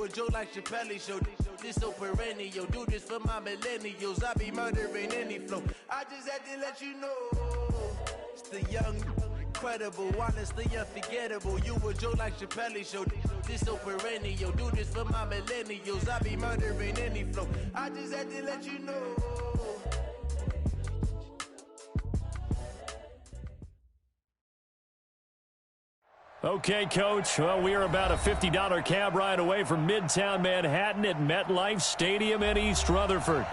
a joke like Chappelle Show. This so perennial, do this for my millennials. I be murdering any flow. I just had to let you know. It's the young, incredible, honestly unforgettable. You a joke like Chappelle Show. This so perennial, do this for my millennials. I be murdering any flow. I just had to let you know. Okay, Coach. Well, we are about a $50 cab ride away from Midtown Manhattan at MetLife Stadium in East Rutherford.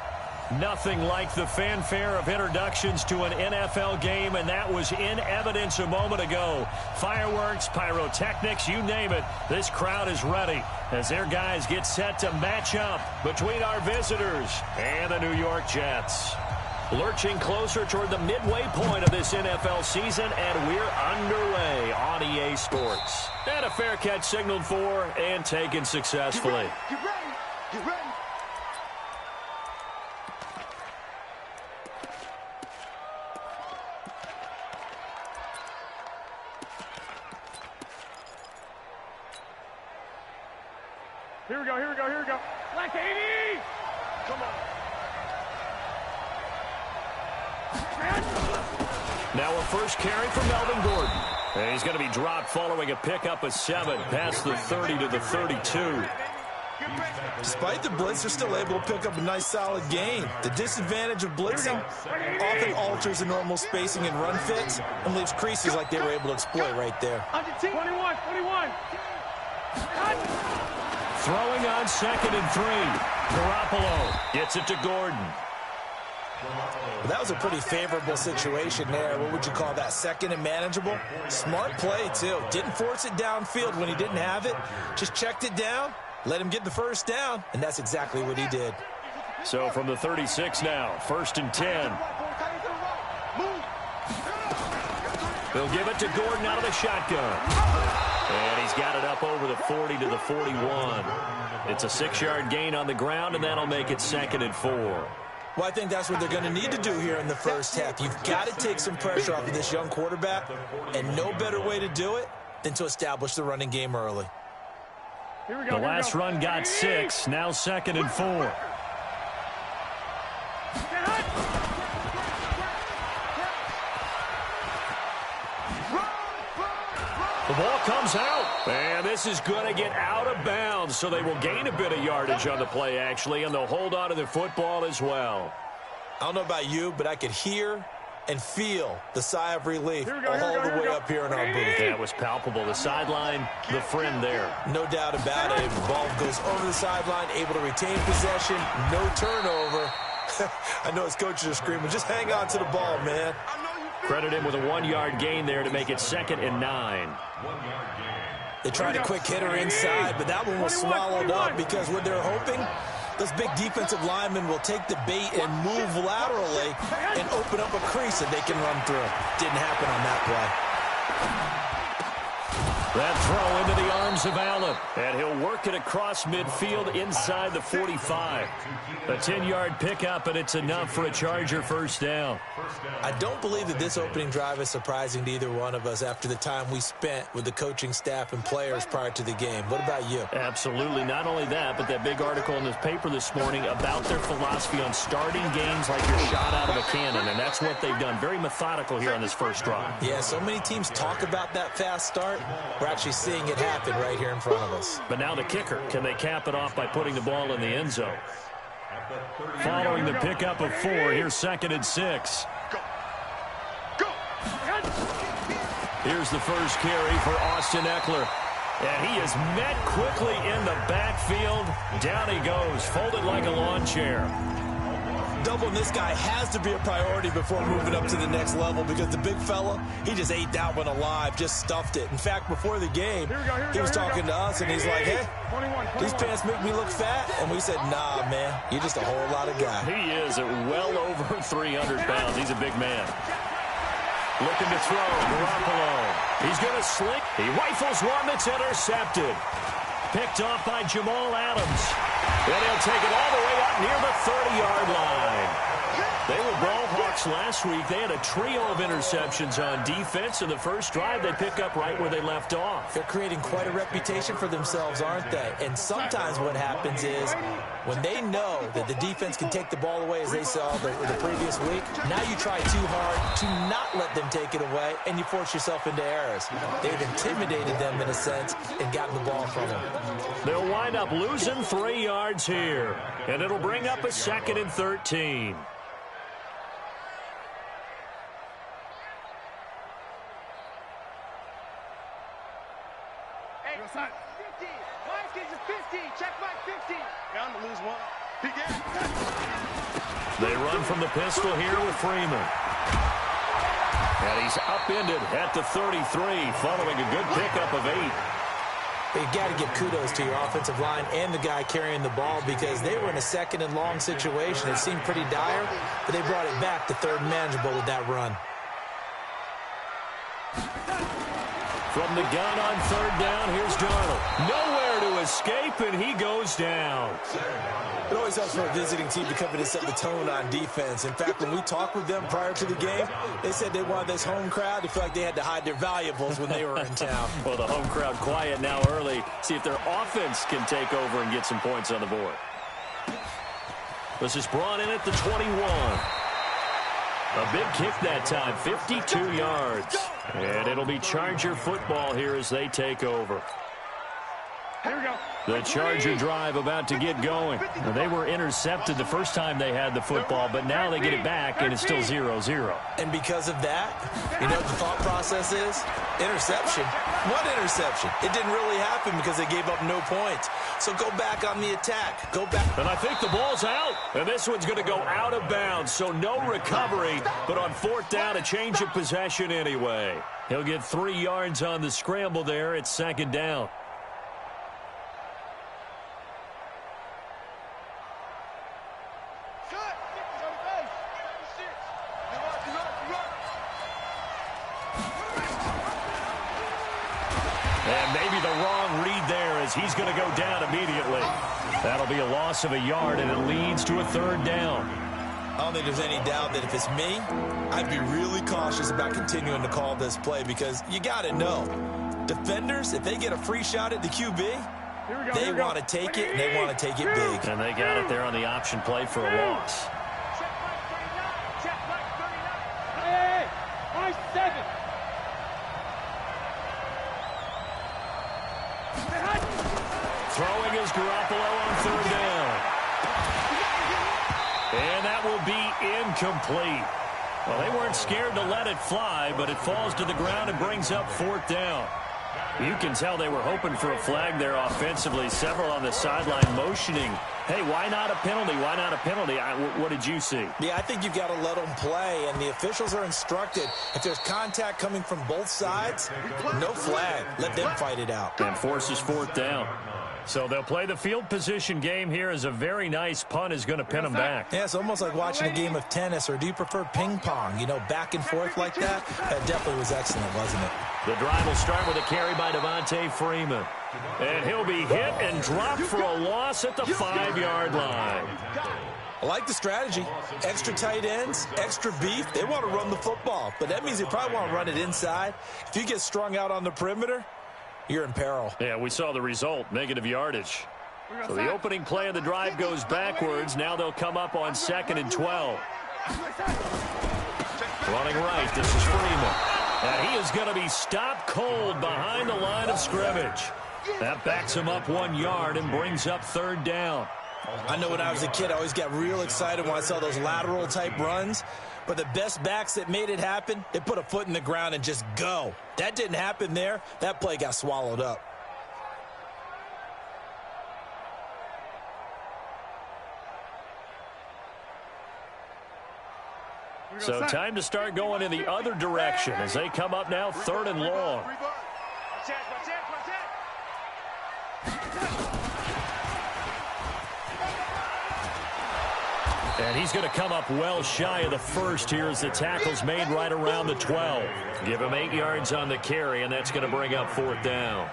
Nothing like the fanfare of introductions to an NFL game, and that was in evidence a moment ago. Fireworks, pyrotechnics, you name it. This crowd is ready as their guys get set to match up between our visitors and the New York Jets. Lurching closer toward the midway point of this NFL season, and we're underway on EA Sports. And a fair catch signaled for and taken successfully. Get ready. Get ready. Here we go, here we go, here we go. Black 80! Come on. Now a first carry for Melvin Gordon. And he's going to be dropped following a pickup of 7 past the 30 to the 32. Despite the blitz, they're still able to pick up a nice solid gain. The disadvantage of blitzing often alters the normal spacing and run fits and leaves creases like they were able to exploit right there. 21. Throwing on 2nd and 3. Garoppolo gets it to Gordon. Well, that was a pretty favorable situation there. What would you call that? 2nd and manageable? Smart play, too. Didn't force it downfield when he didn't have it. Just checked it down, let him get the first down, and that's exactly what he did. So from the 36 now, 1st and 10. They'll give it to Gordon out of the shotgun. And he's got it up over the 40 to the 41. It's a 6-yard gain on the ground, and that'll make it 2nd and 4. Well, I think that's what they're going to need to do here in the first half. You've got to take some pressure off of this young quarterback, and no better way to do it than to establish the running game early. The last run got 6, now 2nd and 4. The ball comes out, and this is going to get out of bounds, so they will gain a bit of yardage on the play, actually, and they'll hold on to the football as well. I don't know about you, but I could hear and feel the sigh of relief all the way up here in our booth. Yeah, it was palpable. The sideline, the friend there. No doubt about it. The ball goes over the sideline, able to retain possession, no turnover. I know his coaches are screaming, just hang on to the ball, man. Credit him with a 1-yard gain there to make it 2nd and 9. They tried a quick hitter inside, but that one was swallowed up because what they're hoping, those big defensive linemen will take the bait and move laterally and open up a crease that they can run through. Didn't happen on that play. That throw into the arms of Allen, and he'll work it across midfield inside the 45. A 10-yard pickup, and it's enough for a Charger first down. I don't believe that this opening drive is surprising to either one of us after the time we spent with the coaching staff and players prior to the game. What about you? Absolutely. Not only that, but that big article in the paper this morning about their philosophy on starting games like you're shot out of a cannon, and that's what they've done. Very methodical here on this first drive. Yeah, so many teams talk about that fast start. We're actually seeing it happen right here in front of us. But now the kicker. Can they cap it off by putting the ball in the end zone? Following the pickup of 4, here's 2nd and 6. Here's the first carry for Austin Eckler. And he is met quickly in the backfield. Down he goes, folded like a lawn chair. Doubling this guy has to be a priority before moving up to the next level because the big fella, he just ate that one alive, just stuffed it. In fact, before the game, he was talking to us, and he's like, hey, these pants make me look fat. And we said, nah, man, you're just a whole lot of guy. He is at well over 300 pounds. He's a big man. Looking to throw, Garoppolo. He's going to slick. He rifles one that's intercepted. Picked off by Jamal Adams. And he'll take it all the way up near the 30-yard line. They will brawl Hawks Bucs last week, they had a trio of interceptions on defense. In the first drive, they pick up right where they left off. They're creating quite a reputation for themselves, aren't they? And sometimes what happens is when they know that the defense can take the ball away, as they saw the previous week, now you try too hard to not let them take it away, and you force yourself into errors. They've intimidated them in a sense and gotten the ball from them. They'll wind up losing 3 yards here, and it'll bring up a 2nd and 13. Hey, 50. Mike gets a 50. Check Mike 50. Down to lose 1. They run from the pistol here with Freeman. And he's upended at the 33 following a good pickup of 8. You've got to give kudos to your offensive line and the guy carrying the ball because they were in a 2nd and long situation. It seemed pretty dire, but they brought it back to 3rd and manageable with that run. From the gun on 3rd down, here's Darnold. Nowhere to escape, and he goes down. It always helps for a visiting team to come in and set the tone on defense. In fact, when we talked with them prior to the game, they said they wanted this home crowd to feel like they had to hide their valuables when they were in town. Well, the home crowd quiet now early. See if their offense can take over and get some points on the board. This is brought in at the 21. A big kick that time, 52 yards. And it'll be Charger football here as they take over. Here we go. The Charger drive about to get going. Well, they were intercepted the first time they had the football, but now they get it back, and it's still 0-0. And because of that, you know what the thought process is? Interception. What interception? It didn't really happen because they gave up no points. So go back on the attack. Go back. And I think the ball's out. And this one's going to go out of bounds, so no recovery. But on 4th down, a change of possession anyway. He'll get 3 yards on the scramble there. It's 2nd down. And maybe the wrong read there as he's going to go down immediately. That'll be a loss of a yard, and it leads to a 3rd down. I don't think there's any doubt that if it's me, I'd be really cautious about continuing to call this play because you got to know, defenders, if they get a free shot at the QB, they want to take it, and they want to take it big. And they got it there on the option play for a loss. Check Mike 39. Hey, Mike 7. Throwing is Garoppolo on 3rd down. And that will be incomplete. Well, they weren't scared to let it fly, but it falls to the ground and brings up 4th down. You can tell they were hoping for a flag there offensively. Several on the sideline motioning, hey, why not a penalty? Why not a penalty? What did you see? Yeah, I think you've got to let them play, and the officials are instructed. If there's contact coming from both sides, no flag. Let them fight it out. And forces 4th down. So they'll play the field position game here as a very nice punt is going to pin them back. Yeah, it's almost like watching a game of tennis, or do you prefer ping pong? You know, back and forth like that? That definitely was excellent, wasn't it? The drive will start with a carry by Devontae Freeman. And he'll be hit and dropped for a loss at the 5-yard line. I like the strategy. Extra tight ends, extra beef. They want to run the football, but that means they probably want to run it inside. If you get strung out on the perimeter, you're in peril. Yeah, we saw the result, negative yardage. So the opening play of the drive goes backwards. Now they'll come up on 2nd and 12. Running right, this is Freeman. And he is going to be stopped cold behind the line of scrimmage. That backs him up 1 yard and brings up 3rd down. I know when I was a kid, I always got real excited when I saw those lateral-type runs. But the best backs that made it happen, they put a foot in the ground and just go. That didn't happen there. That play got swallowed up. So time to start going in the other direction as they come up now 3rd and long. And he's going to come up well shy of the first here as the tackle's made right around the 12. Give him 8 yards on the carry, and that's going to bring up 4th down.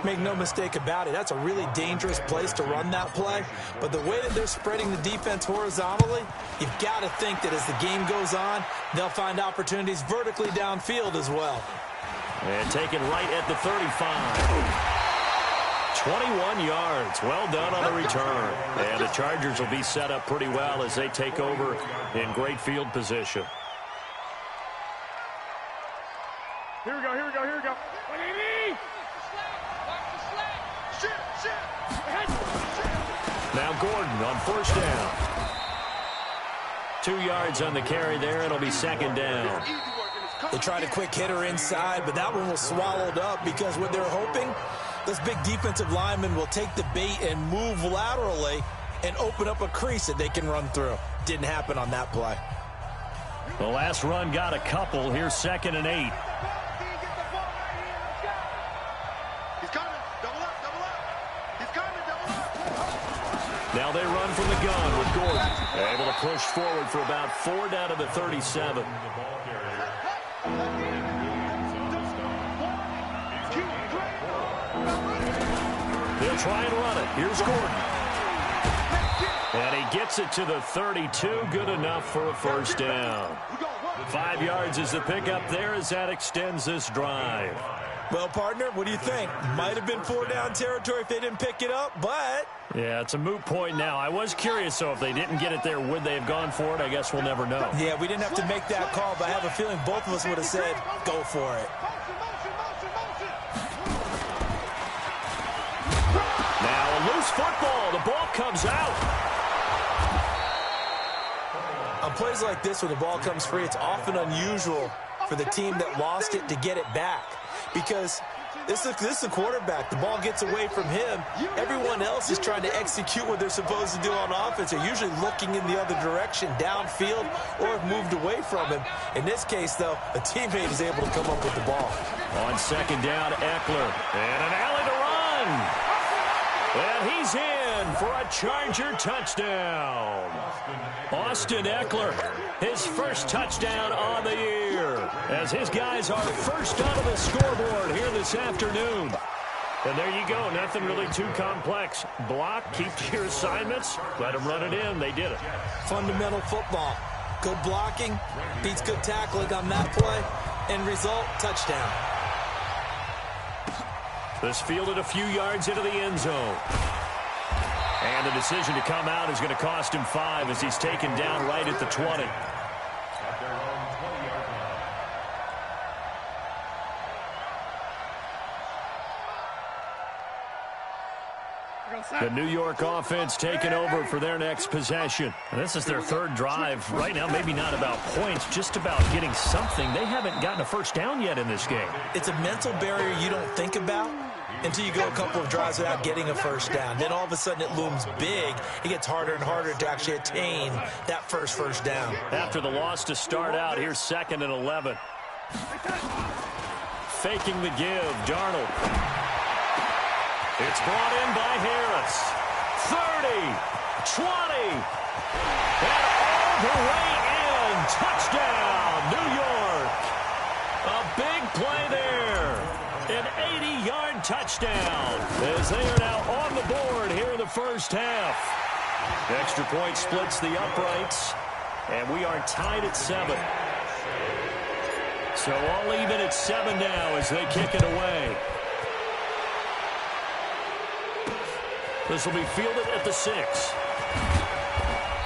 Make no mistake about it, that's a really dangerous place to run that play. But the way that they're spreading the defense horizontally, you've got to think that as the game goes on, they'll find opportunities vertically downfield as well. And taken right at the 35. 21 yards. Well done on the return. And the Chargers will be set up pretty well as they take over in great field position. Here we go, here we go, here we go. Now Gordon on first down. 2 yards on the carry there. It'll be second down. They tried a quick hitter inside, but that one was swallowed up because what they're hoping, this big defensive lineman will take the bait and move laterally and open up a crease that they can run through. Didn't happen on that play. The last run got a couple. Here's 2nd and 8. Now they run from the gun with Gordon. Able to push forward for about 4 down to the 37. They'll try and run it. Here's Gordon. And he gets it to the 32. Good enough for a first down. 5 yards is the pickup there as that extends this drive. Well, partner, what do you think? Might have been 4 down territory if they didn't pick it up, but... Yeah, it's a moot point now. I was curious, though, if they didn't get it there, would they have gone for it? I guess we'll never know. Yeah, we didn't have to make that call, but I have a feeling both of us would have said, go for it. Now a loose football. The ball comes out. On plays like this where the ball comes free, it's often unusual for the team that lost it to get it back. Because this is the quarterback. The ball gets away from him. Everyone else is trying to execute what they're supposed to do on offense. They're usually looking in the other direction, downfield, or have moved away from him. In this case, though, a teammate is able to come up with the ball. On second down, Eckler. And an alley to run. And he's in for a Charger touchdown. Austin Eckler, his first touchdown on the year, as his guys are first out of the scoreboard here this afternoon. And there you go, nothing really too complex. Block, keep to your assignments, let them run it in. They did it. Fundamental football. Good blocking, beats good tackling on that play, and result, touchdown. This fielded a few yards into the end zone. And the decision to come out is going to cost him 5 as he's taken down right at the 20. The New York offense taking over for their next possession. And this is their third drive. Right now, maybe not about points, just about getting something. They haven't gotten a first down yet in this game. It's a mental barrier you don't think about until you go a couple of drives without getting a first down. Then all of a sudden it looms big. It gets harder and harder to actually attain that first down. After the loss to start out, here's 2nd and 11. Faking the give, Darnold. It's brought in by Harris. 30, 20, and all the way in. Touchdown, New York. A big play there. An 80-yard touchdown as they are now on the board here in the first half. Extra point splits the uprights, and we are tied at 7. So all even at 7 now as they kick it away. This will be fielded at the 6.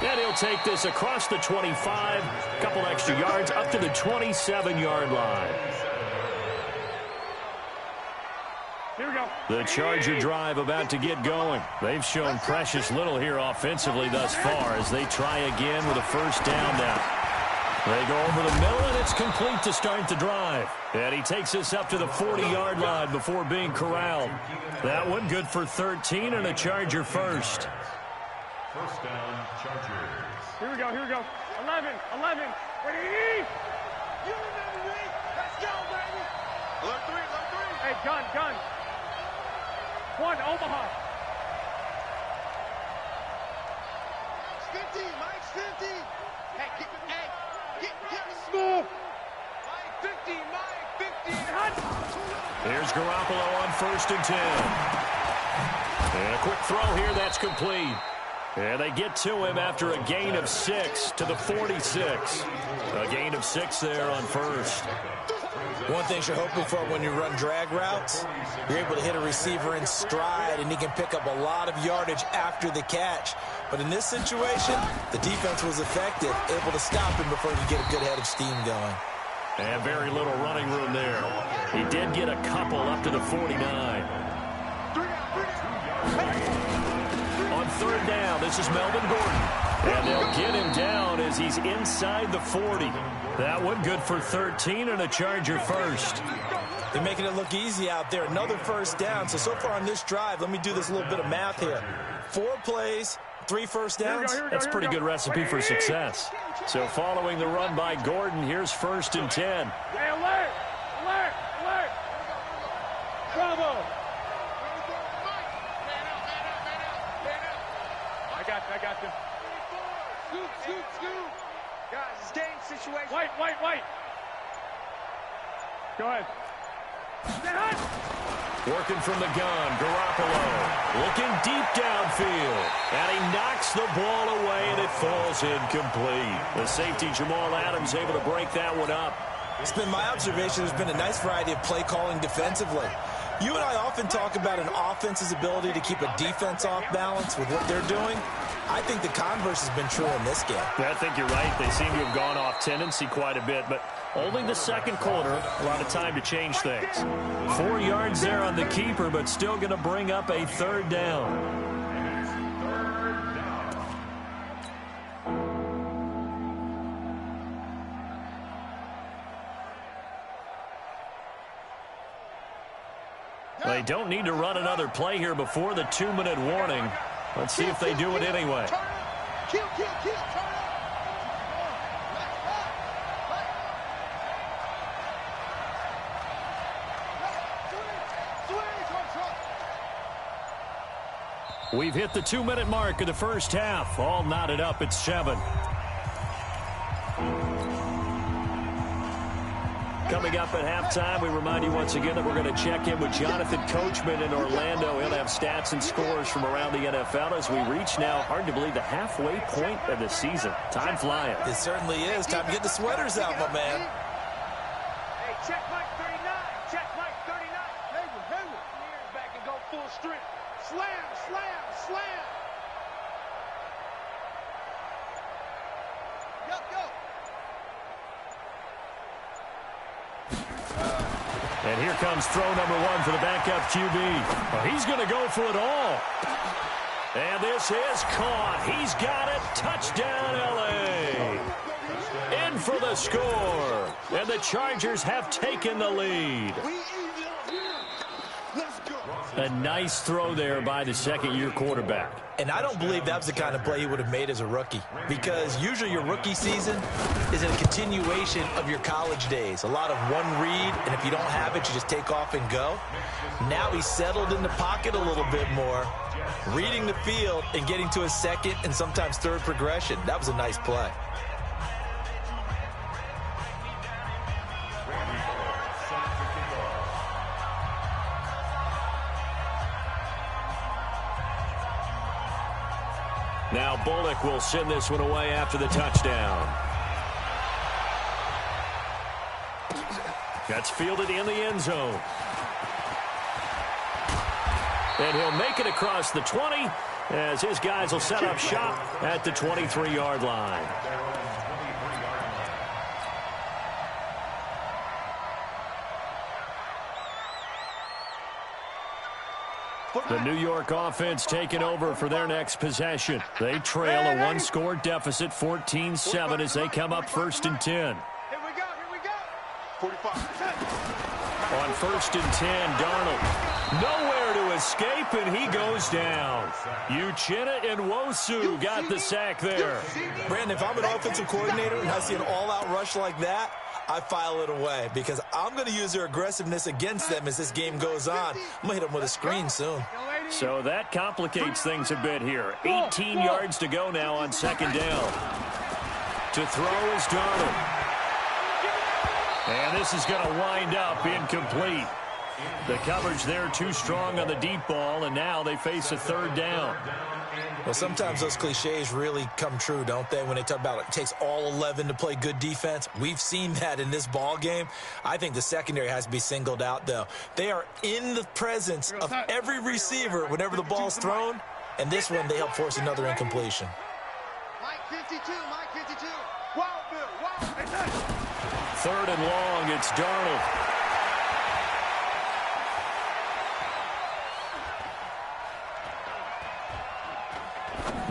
And he'll take this across the 25, a couple extra yards up to the 27-yard line. Here we go. The Charger drive about to get going. They've shown precious little here offensively thus far as they try again with a first down now. They go over the middle, and it's complete to start the drive. And he takes this up to the 40-yard line before being corralled. That one good for 13 and a Charger first. First down, Chargers. Here we go, here we go. 11. Ready? You remember me? Let's go, baby. Alert 3. Hey, gun. 1, Omaha. 50, Mike's 50. Hey, get smooth. Here's Garoppolo on 1st and 10. And a quick throw here, that's complete. And they get to him after a gain of 6 to the 46. A gain of 6 there on 1st. One thing you're hoping for when you run drag routes, you're able to hit a receiver in stride, and he can pick up a lot of yardage after the catch. But in this situation, the defense was effective, able to stop him before he could get a good head of steam going. And very little running room there. He did get a couple up to the 49. On 3rd down, this is Melvin Gordon. And they'll get him down as he's inside the 40. That one good for 13 and a Charger first. They're making it look easy out there. Another 1st down. So far on this drive, let me do this little bit of math here. 4 plays, 3 first downs. That's a pretty good recipe for success. So following the run by Gordon, here's 1st and 10. Hey, alert! Alert! Alert! Bravo! I got you. Scoop. Guys, it's game situation. White. Go ahead. Working from the gun, Garoppolo looking deep downfield. And he knocks the ball away, and it falls incomplete. The safety, Jamal Adams, able to break that one up. It's been my observation there's been a nice variety of play calling defensively. You and I often talk about an offense's ability to keep a defense off balance with what they're doing. I think the converse has been true in this game. I think you're right. They seem to have gone off tendency quite a bit, but only the 2nd quarter, a lot of time to change things. 4 yards there on the keeper, but still going to bring up a 3rd down. They don't need to run another play here before the 2-minute warning. Let's see if they do it anyway. Kill. We've hit the 2-minute mark of the 1st half. All knotted up at 7. Coming up at halftime, we remind you once again that we're going to check in with Jonathan Coachman in Orlando. He'll have stats and scores from around the NFL as we reach now, hard to believe, the halfway point of the season. Time flying. It certainly is. Time to get the sweaters out, my man. Hey, check Mike 39. Check Mike 39. Hayward. Years back and go full strength. Slam. Go. And here comes throw number 1 for the backup QB. Well, he's going to go for it all. And this is caught. He's got it. Touchdown, L.A. In for the score. And the Chargers have taken the lead. A nice throw there by the 2nd-year quarterback. And I don't believe that was the kind of play he would have made as a rookie, because usually your rookie season is a continuation of your college days. A lot of one read, and if you don't have it, you just take off and go. Now he's settled in the pocket a little bit more, reading the field and getting to his 2nd and sometimes 3rd progression. That was a nice play. Now Bullock will send this one away after the touchdown. That's fielded in the end zone. And he'll make it across the 20 as his guys will set up shop at the 23-yard line. The New York offense taking over for their next possession. They trail a 1-score deficit, 14-7, as they come up 1st and 10. Here we go. 45. On 1st and 10, Darnold. Nowhere to escape, and he goes down. Uchenna and Nwosu got the sack there. Brandon, if I'm an offensive coordinator and I see an all-out rush like that, I file it away because I'm going to use their aggressiveness against them as this game goes on. I'm going to hit them with a screen soon. So that complicates things a bit here. 18 yards to go now on 2nd down. To throw is Darnold. And this is going to wind up incomplete. The coverage there too strong on the deep ball, and now they face a third down. Well, sometimes those cliches really come true, don't they, when they talk about it takes all 11 to play good defense. We've seen that in this ball game. I think the secondary has to be singled out, though. They are in the presence of every receiver whenever the ball's thrown, and this one they help force another incompletion. Mike 52, Mike 52. Wow, Bill, wow. Third and long, it's Darnold.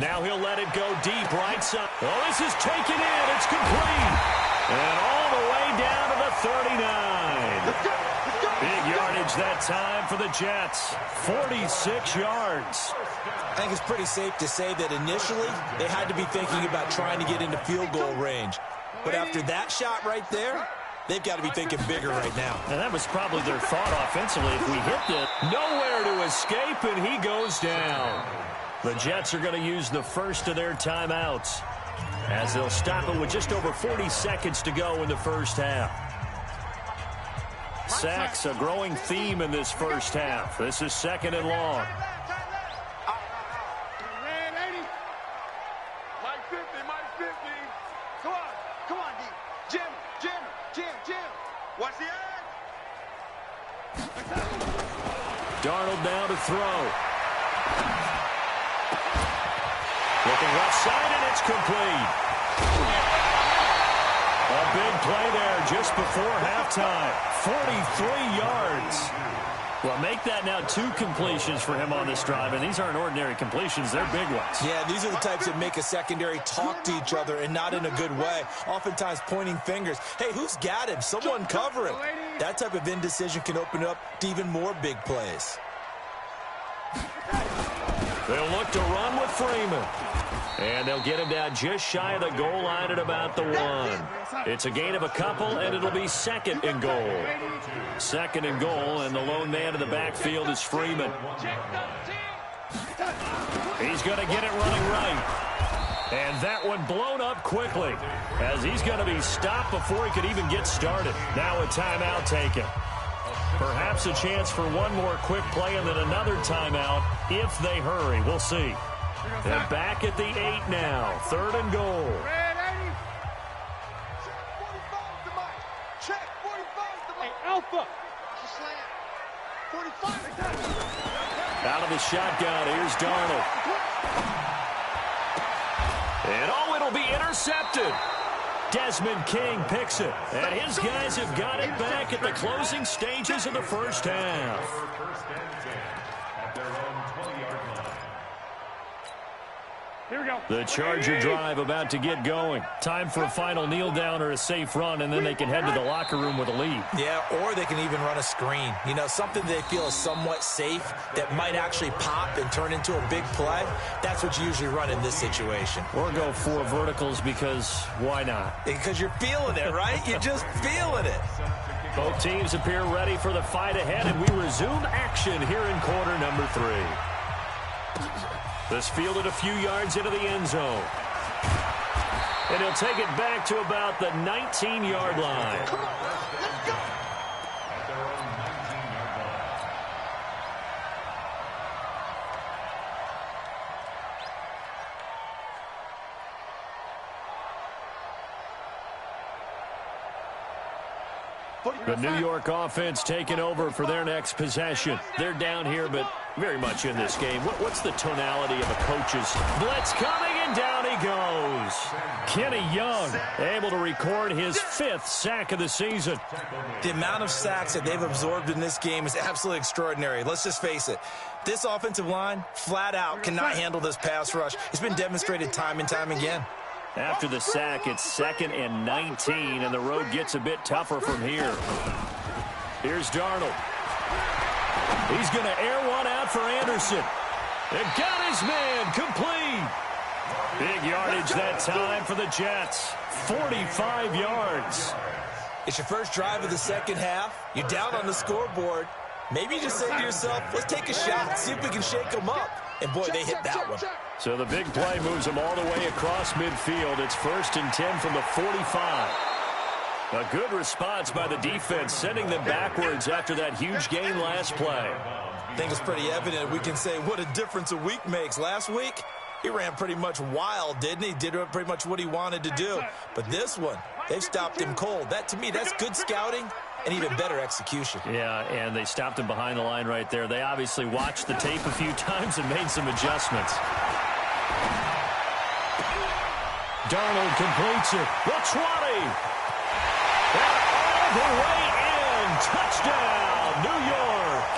Now he'll let it go deep right side. Oh, this is taken in. It's complete. And all the way down to the 39. Big yardage that time for the Jets. 46 yards. I think it's pretty safe to say that initially they had to be thinking about trying to get into field goal range. But after that shot right there, they've got to be thinking bigger right now. And that was probably their thought offensively. If we hit it, nowhere to escape, and he goes down. The Jets are going to use the first of their timeouts as they'll stop it with just over 40 seconds to go in the first half. Sacks, a growing theme in this first half. This is second and long. Mike 50, Mike 50. Come on, D. Jim. Watch the edge. Darnold now to throw. Looking left side, and it's complete. A big play there just before halftime. 43 yards. Well, make that now 2 completions for him on this drive, and these aren't ordinary completions. They're big ones. Yeah, these are the types that make a secondary talk to each other, and not in a good way. Oftentimes pointing fingers. Hey, who's got him? Someone cover him. That type of indecision can open up to even more big plays. They'll look to run with Freeman. And they'll get him down just shy of the goal line at about the 1. It's a gain of a couple, and it'll be second and goal. Second and goal, and the lone man in the backfield is Freeman. He's going to get it running right. And that one blown up quickly as he's going to be stopped before he could even get started. Now a timeout taken. Perhaps a chance for one more quick play and then another timeout if they hurry. We'll see. They're back at the 8 now. Third and goal. Check 45 to Mike. Hey, Alpha. 45. Out of the shotgun, here's Darnold. And oh, it'll be intercepted. Desmond King picks it. And his guys have got it back at the closing stages of the first half. Here we go. The Charger drive about to get going. Time for a final kneel down or a safe run, and then they can head to the locker room with a lead. Yeah, or they can even run a screen. You know, something they feel is somewhat safe that might actually pop and turn into a big play. That's what you usually run in this situation. Or go 4 verticals because why not? Because you're feeling it, right? You're just feeling it. Both teams appear ready for the fight ahead, and we resume action here in quarter number 3. This fielded a few yards into the end zone. And he'll take it back to about the 19-yard line. Come on, let's go. The New York offense taking over for their next possession. They're down here, but very much in this game. What's the tonality of a coach's blitz coming, and down he goes. Kenny Young able to record his 5th sack of the season. The amount of sacks that they've absorbed in this game is absolutely extraordinary. Let's just face it. This offensive line, flat out, cannot handle this pass rush. It's been demonstrated time and time again. After the sack, it's 2nd and 19, and the road gets a bit tougher from here. Here's Darnold. He's going to air one out for Anderson. And got his man complete. Big yardage that time for the Jets. 45 yards. It's your first drive of the second half. You're down on the scoreboard. Maybe you just say to yourself, let's take a shot, see if we can shake them up. And, boy, they hit that one. So the big play moves them all the way across midfield. It's 1st and 10 from the 45. A good response by the defense, sending them backwards after that huge gain last play. I think it's pretty evident. We can say what a difference a week makes. Last week, he ran pretty much wild, didn't he? Did pretty much what he wanted to do. But this one, they've stopped him cold. That, to me, that's good scouting and even better execution. Yeah, and they stopped him behind the line right there. They obviously watched the tape a few times and made some adjustments. Darnold completes it. The 20. And all the way in. Touchdown, New York.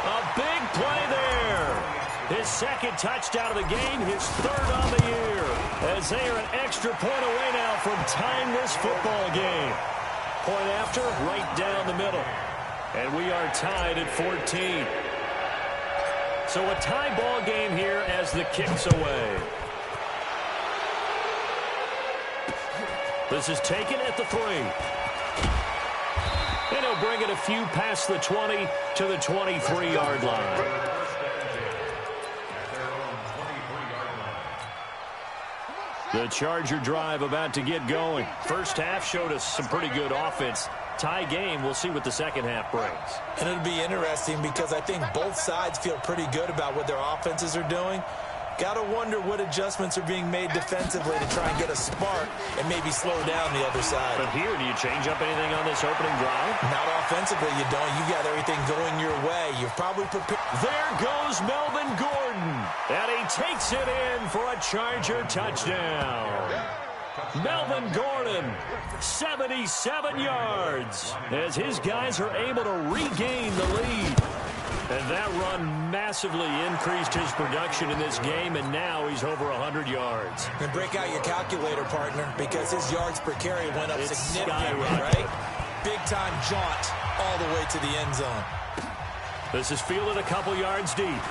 A big play there. His second touchdown of the game, his third on the year. As they are an extra point away now from tying this football game. Point after, right down the middle. And we are tied at 14. So a tie ball game here as the kick's away. This is taken at the 3. And he'll bring it a few past the 20 to the 23-yard line. The Charger drive about to get going. First half showed us some pretty good offense. Tie game, we'll see what the second half brings. And it'll be interesting because I think both sides feel pretty good about what their offenses are doing. Got to wonder what adjustments are being made defensively to try and get a spark and maybe slow down the other side. But here, do you change up anything on this opening drive? Not offensively, you don't. You got everything going your way. You've probably prepared. There goes Melvin Gordon. And he takes it in for a Charger touchdown. Melvin Gordon, 77 yards, as his guys are able to regain the lead. And that run massively increased his production in this game, and now he's over 100 yards. And break out your calculator, partner, because his yards per carry went up significantly, right? Big-time jaunt all the way to the end zone. This is fielded a couple yards deep.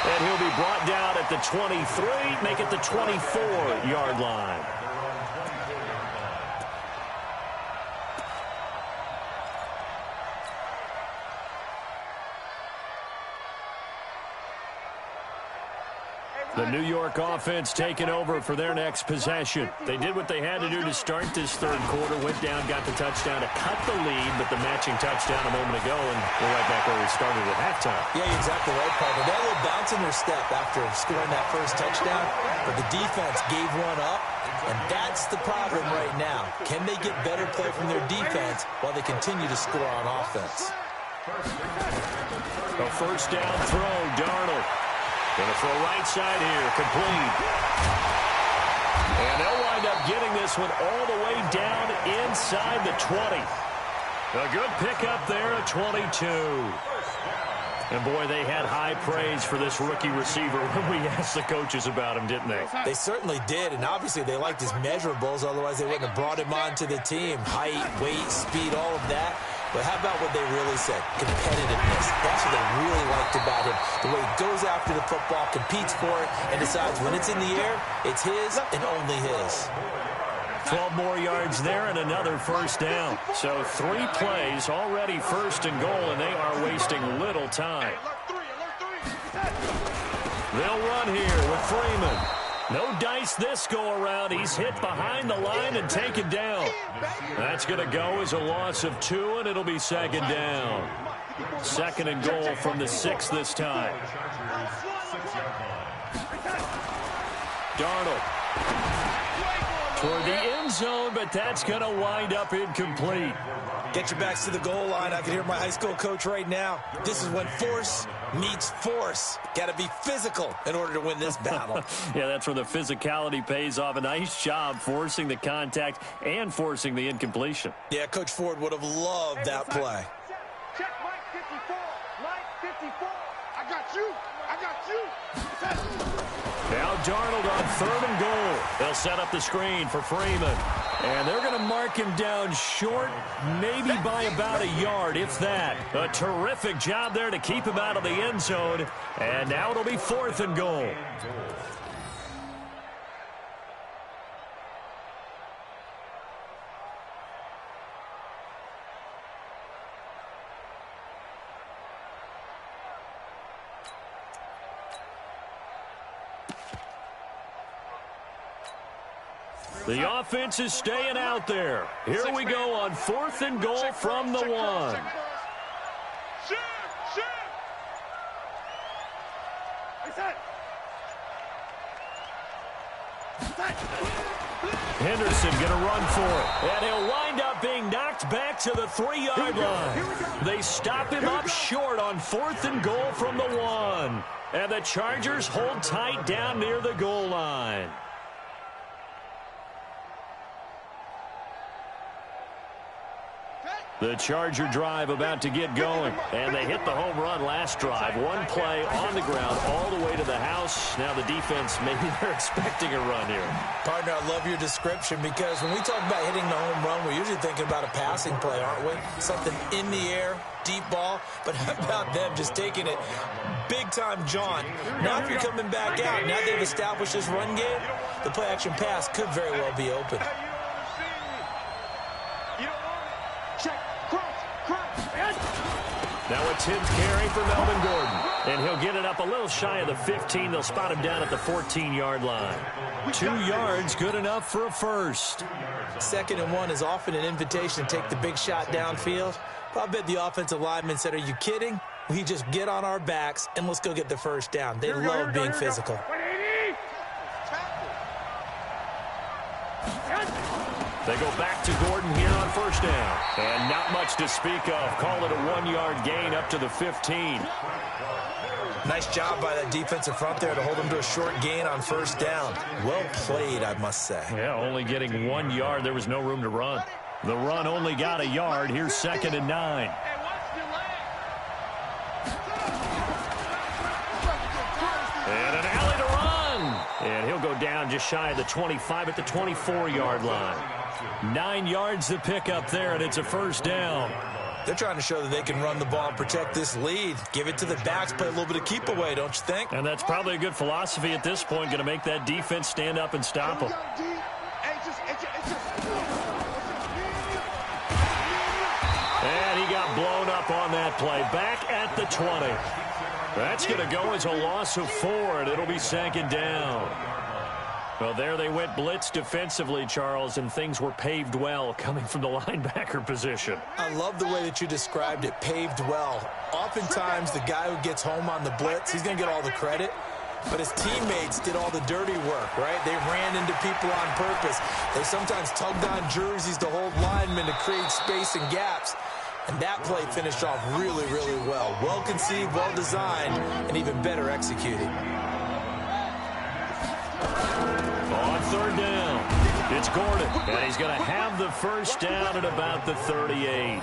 And he'll be brought down at the 23, make it the 24-yard line. The New York offense taking over for their next possession. They did what they had to do to start this third quarter, went down, got the touchdown to cut the lead, but the matching touchdown a moment ago, and we're right back where we started at halftime. Yeah, you're exactly right, partner. That little bounce in their step after scoring that first touchdown, but the defense gave one up, and that's the problem right now. Can they get better play from their defense while they continue to score on offense? A first down throw, Darnold. Going to throw right side here, complete. And they'll wind up getting this one all the way down inside the 20. A good pickup there at 22. And, boy, they had high praise for this rookie receiver when we asked the coaches about him, didn't they? They certainly did, and obviously they liked his measurables, otherwise they wouldn't have brought him onto the team. Height, weight, speed, all of that. But how about what they really said? Competitiveness. That's what they really liked about him. The way he goes after the football, competes for it, and decides when it's in the air, it's his and only his. 12 more yards there and another first down. So 3 plays, already first and goal, and they are wasting little time. They'll run here with Freeman. No dice this go-around. He's hit behind the line and taken down. That's going to go as a loss of 2, and it'll be second down. Second and goal from the 6 this time. Darnold toward the end zone, but that's going to wind up incomplete. Get your backs to the goal line. I can hear my high school coach right now. This is when force meets force. Got to be physical in order to win this battle. Yeah, that's where the physicality pays off. A nice job forcing the contact and forcing the incompletion. Yeah, Coach Ford would have loved that play. Check Mike 54. Mike 54. I got you. I got you. Now Darnold on third and goal. They'll set up the screen for Freeman. And they're going to mark him down short, maybe by about a yard, if that. A terrific job there to keep him out of the end zone. And now it'll be fourth and goal. The offense is staying out there. Here we go on 4th and goal from the 1. Henderson going to run for it. And he'll wind up being knocked back to the 3-yard line. They stop him up short on 4th and goal from the 1. And the Chargers hold tight down near the goal line. The Charger drive about to get going. And they hit the home run last drive. One play on the ground all the way to the house. Now the defense, maybe they're expecting a run here. Partner, I love your description because when we talk about hitting the home run, we're usually thinking about a passing play, aren't we? Something in the air, deep ball. But how about them just taking it big-time John? Now if you're coming back out, now they've established this run game, the play-action pass could very well be open. Now a 10th carry for Melvin Gordon. And he'll get it up a little shy of the 15. They'll spot him down at the 14-yard line. 2 yards, good enough for a first. 2nd and 1 is often an invitation to take the big shot downfield. But I bet the offensive lineman said, are you kidding? We just get on our backs and let's go get the first down. They love being physical. They go back to Gordon here on 1st down. And not much to speak of. Call it a 1-yard gain up to the 15. Nice job by that defensive front there to hold him to a short gain on 1st down. Well played, I must say. Yeah, only getting 1 yard. There was no room to run. The run only got a yard. Here's 2nd and 9. And an alley to run. And he'll go down just shy of the 25 at the 24-yard line. 9 yards to pick up there, and it's a 1st down. They're trying to show that they can run the ball and protect this lead. Give it to the backs, play a little bit of keep away, don't you think? And that's probably a good philosophy at this point, going to make that defense stand up and stop them. And he got blown up on that play. Back at the 20. That's going to go as a loss of 4, and it'll be 2nd down. Well, there they went blitz defensively, Charles, and things were paved well coming from the linebacker position. I love the way that you described it, paved well. Oftentimes, the guy who gets home on the blitz, he's going to get all the credit, but his teammates did all the dirty work, right? They ran into people on purpose. They sometimes tugged on jerseys to hold linemen to create space and gaps. And that play finished off really, really well. Well conceived, well designed, and even better executed. On 3rd down, it's Gordon, and he's going to have the 1st down at about the 38.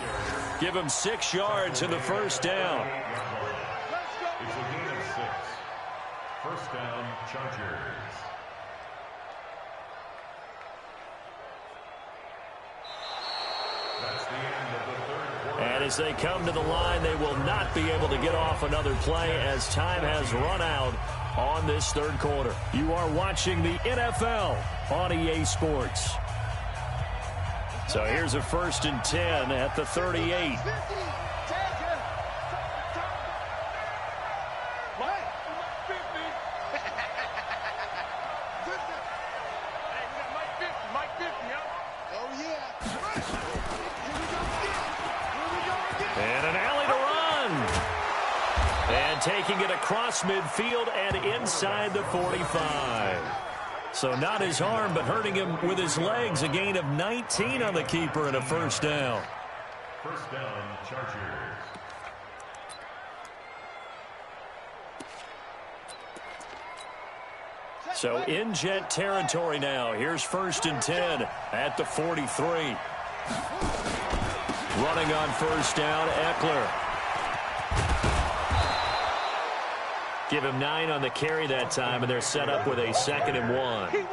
Give him 6 yards in the 1st down. It's a gain of 6. 1st down, Chargers. That's the end of the 3rd quarter. And as they come to the line, they will not be able to get off another play as time has run out on this 3rd quarter. You are watching the NFL on EA Sports. So here's a 1st and 10 at the 38. And an alley to run. And taking it across midfield and inside the 45. So not his arm, but hurting him with his legs. A gain of 19 on the keeper and a 1st down. 1st down, Chargers. So in Jet territory now. Here's 1st and 10 at the 43. Running on 1st down, Eckler. Give him 9 on the carry that time, and they're set up with a 2nd and 1.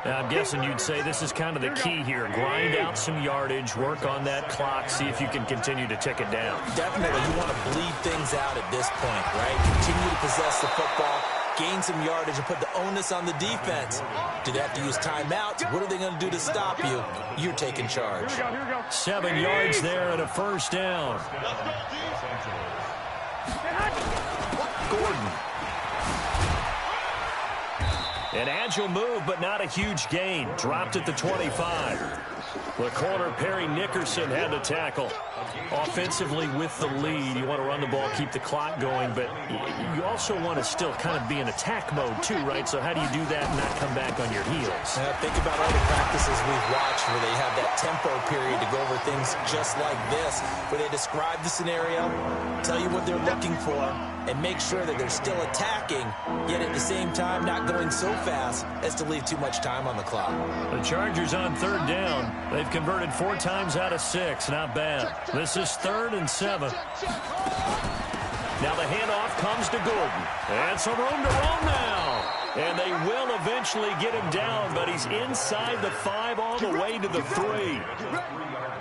Now, I'm guessing you'd say this is kind of the key here. Grind out some yardage, work on that clock, see if you can continue to tick it down. Definitely, you want to bleed things out at this point, right? Continue to possess the football, gain some yardage, and put the onus on the defense. Do they have to use timeouts? What are they going to do to stop you? You're taking charge. 7 yards there and a 1st down. Gordon. An agile move, but not a huge gain. Dropped at the 25. The corner, Perry Nickerson, had the tackle. Offensively with the lead, you want to run the ball, keep the clock going, but you also want to still kind of be in attack mode too, right? So how do you do that and not come back on your heels? Think about all the practices we've watched where they have that tempo period to go over things just like this, where they describe the scenario, tell you what they're looking for, and make sure that they're still attacking, yet at the same time not going so fast as to leave too much time on the clock. The Chargers on third down. They've converted 4 times out of 6. Not bad. This is 3rd and 7. Now the handoff comes to Gordon. And some room to roam now. And they will eventually get him down, but he's inside the 5 all the way to the 3.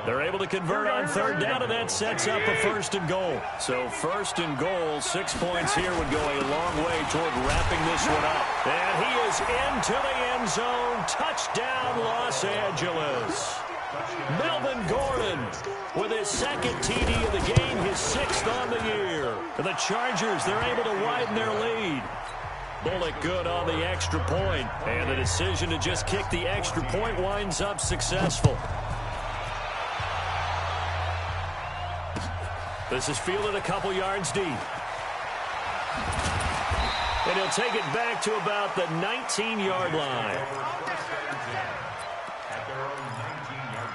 They're able to convert on third down, and that sets up a 1st and goal. So 1st and goal, 6 points here would go a long way toward wrapping this one up. And he is into the end zone. Touchdown, Los Angeles. Melvin Gordon with his 2nd TD of the game, his 6th on the year. For the Chargers, they're able to widen their lead. Bullock good on the extra point, and the decision to just kick the extra point winds up successful. This is fielded a couple yards deep. And he'll take it back to about the 19-yard line. At their own 19-yard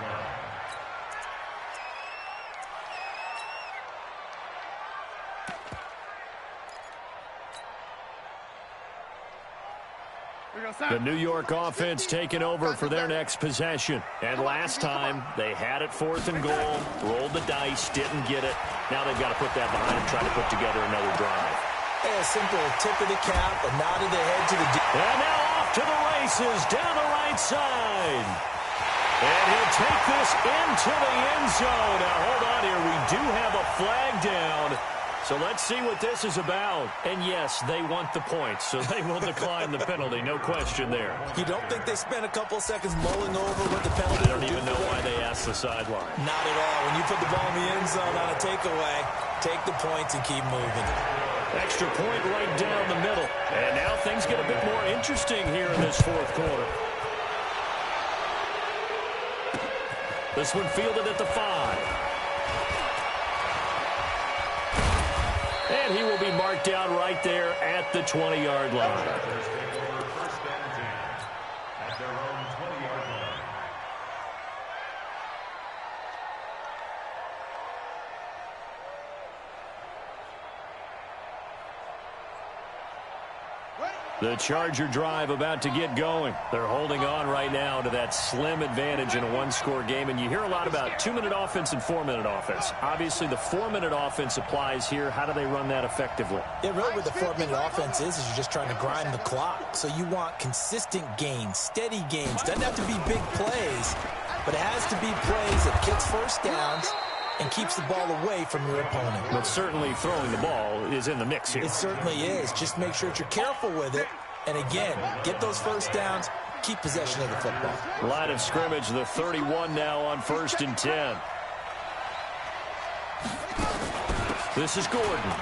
line. The New York offense taking over for their next possession. And last time, they had it 4th and goal, rolled the dice, didn't get it. Now they've got to put that behind and try to put together another drive. A simple tip of the cap, a nod of the head to the... And now off to the races, down the right side. And he'll take this into the end zone. Now, hold on here. We do have a flag down. So let's see what this is about. And, yes, they want the points, so they will decline the penalty. No question there. You don't think they spent a couple seconds mulling over what the penalty... I don't even know why they asked the sideline. Not at all. When you put the ball in the end zone on a takeaway, take the points and keep moving. Extra point right down the middle. And now things get a bit more interesting here in this 4th quarter. This one fielded at the 5. And he will be marked down right there at the 20-yard line. At their own 20-yard line. The Charger drive about to get going. They're holding on right now to that slim advantage in a 1-score game. And you hear a lot about 2-minute offense and 4-minute offense. Obviously, the 4-minute offense applies here. How do they run that effectively? Yeah, really what the 4-minute offense is you're just trying to grind the clock. So you want consistent gains, steady gains. Doesn't have to be big plays, but it has to be plays that gets first downs and keeps the ball away from your opponent. But certainly throwing the ball is in the mix here. It certainly is. Just make sure that you're careful with it. And again, get those first downs, keep possession of the football. Line of scrimmage, the 31 now on 1st and 10. This is Gordon.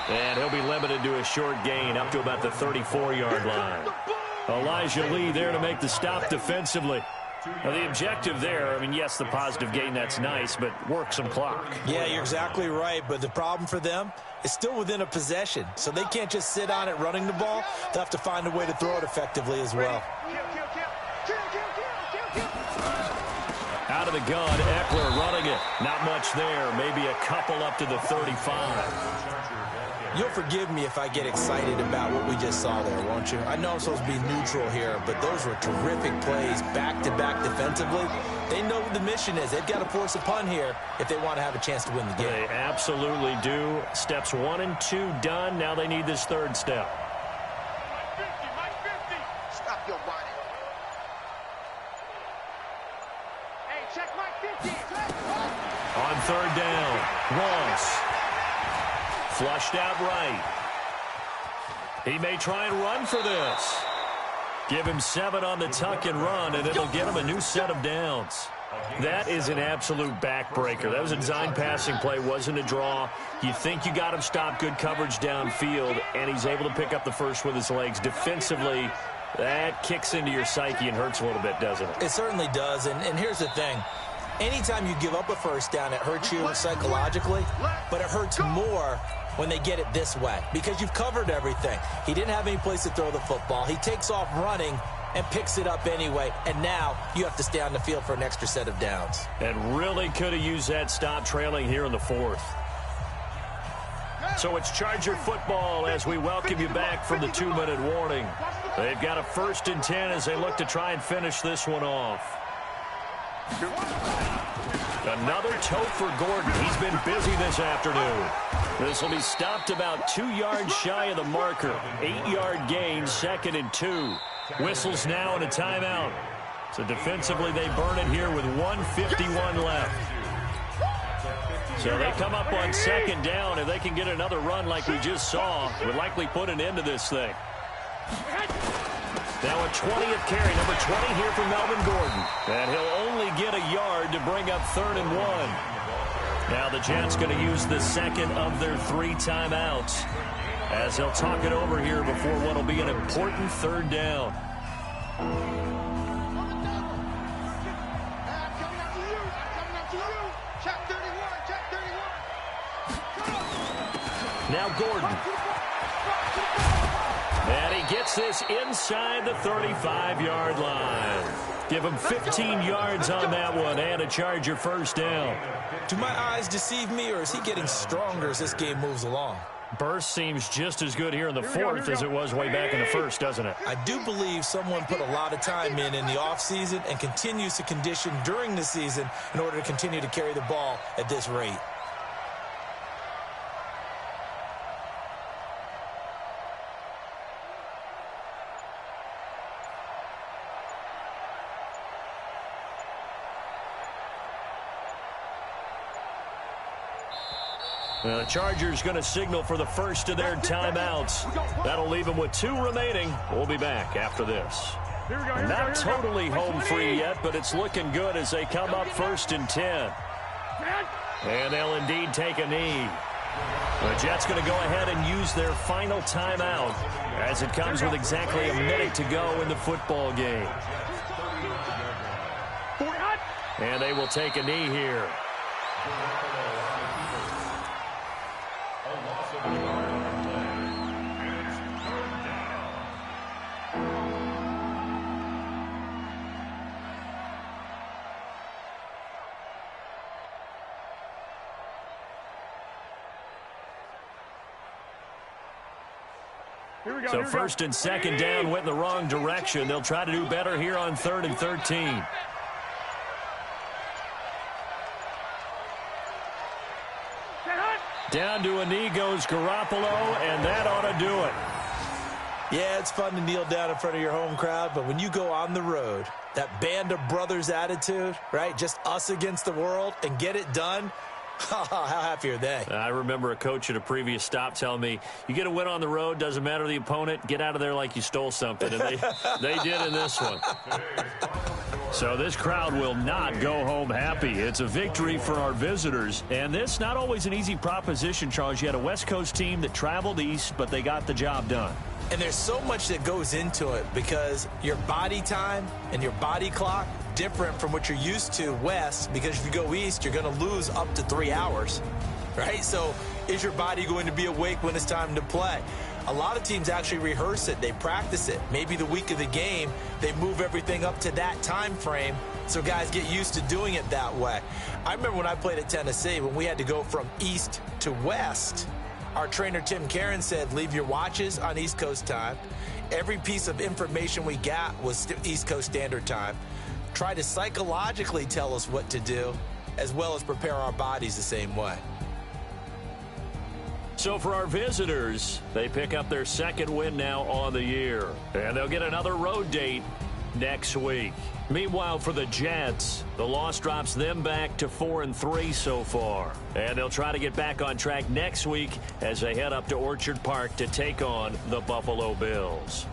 And he'll be limited to a short gain up to about the 34-yard line. Elijah Lee there to make the stop defensively. Now, the objective there, I mean, yes, the positive gain, that's nice, but work some clock. Yeah, you're exactly right, but the problem for them is still within a possession, so they can't just sit on it running the ball. They'll have to find a way to throw it effectively as well. Out of the gun, Eckler running it. Not much there, maybe a couple up to the 35. You'll forgive me if I get excited about what we just saw there, won't you? I know I'm supposed to be neutral here, but those were terrific plays back-to-back defensively. They know what the mission is. They've got to force a punt here if they want to have a chance to win the game. They absolutely do. Steps 1 and 2 done. Now they need this 3rd step. Mike 50. Stop your body. Hey, check Mike 50. On 3rd down, Ross. Flushed out right. He may try and run for this. Give him 7 on the tuck and run, and it'll get him a new set of downs. That is an absolute backbreaker. That was a design passing play, wasn't a draw. You think you got him stopped, good coverage downfield, and he's able to pick up the first with his legs. Defensively, that kicks into your psyche and hurts a little bit, doesn't it? It certainly does, and here's the thing. Anytime you give up a first down, it hurts you psychologically, but it hurts more when they get it this way because you've covered everything. He didn't have any place to throw the football. He takes off running and picks it up anyway, and now you have to stay on the field for an extra set of downs. And really could have used that stop trailing here in the fourth. So it's Charger football as we welcome you back from the 2-minute warning. They've got a 1st and 10 as they look to try and finish this one off. Another toe for Gordon. He's been busy this afternoon. This will be stopped about 2 yards shy of the marker. 8-yard gain, 2nd and 2. Whistles now and a timeout. So defensively they burn it here with 1:51 left. So they come up on 2nd down. If they can get another run like we just saw, would likely put an end to this thing. Now a 20th carry, number 20 here for Melvin Gordon. And he'll only get a yard to bring up 3rd and 1. Now the Jets going to use the 2nd of their 3 timeouts as they'll talk it over here before what will be an important 3rd down. Now Gordon. And he gets this inside the 35-yard line. Give him 15 yards on that one and a Charger 1st down. Do my eyes deceive me, or is he getting stronger as this game moves along? Burst seems just as good here in the 4th as it was way back in the 1st, doesn't it? I do believe someone put a lot of time in the offseason and continues to condition during the season in order to continue to carry the ball at this rate. The Chargers going to signal for the first of their timeouts. That'll leave them with 2 remaining. We'll be back after this. Not totally home free yet, but it's looking good as they come up 1st and 10. And they'll indeed take a knee. The Jets going to go ahead and use their final timeout as it comes with exactly a minute to go in the football game. And they will take a knee here. So 1st and 2nd down went in the wrong direction. They'll try to do better here on 3rd and 13. Down to a knee goes Garoppolo, and that ought to do it. Yeah, it's fun to kneel down in front of your home crowd, but when you go on the road, that band of brothers attitude, right, just us against the world, and get it done, how happy are they? I remember a coach at a previous stop telling me, you get a win on the road, doesn't matter the opponent, get out of there like you stole something. And they did in this one. So this crowd will not go home happy. It's a victory for our visitors. And this not always an easy proposition, Charles. You had a West Coast team that traveled east, but they got the job done. And there's so much that goes into it because your body time and your body clock different from what you're used to west, because if you go east, you're going to lose up to 3 hours, right? So is your body going to be awake when it's time to play? A lot of teams actually rehearse it. They practice it. Maybe the week of the game, they move everything up to that time frame so guys get used to doing it that way. I remember when I played at Tennessee, when we had to go from east to west, our trainer Tim Karen said, leave your watches on East Coast time. Every piece of information we got was East Coast Standard Time. Try to psychologically tell us what to do, as well as prepare our bodies the same way. So for our visitors, they pick up their 2nd win now on the year. And they'll get another road date next week. Meanwhile, for the Jets, the loss drops them back to 4-3 so far. And they'll try to get back on track next week as they head up to Orchard Park to take on the Buffalo Bills.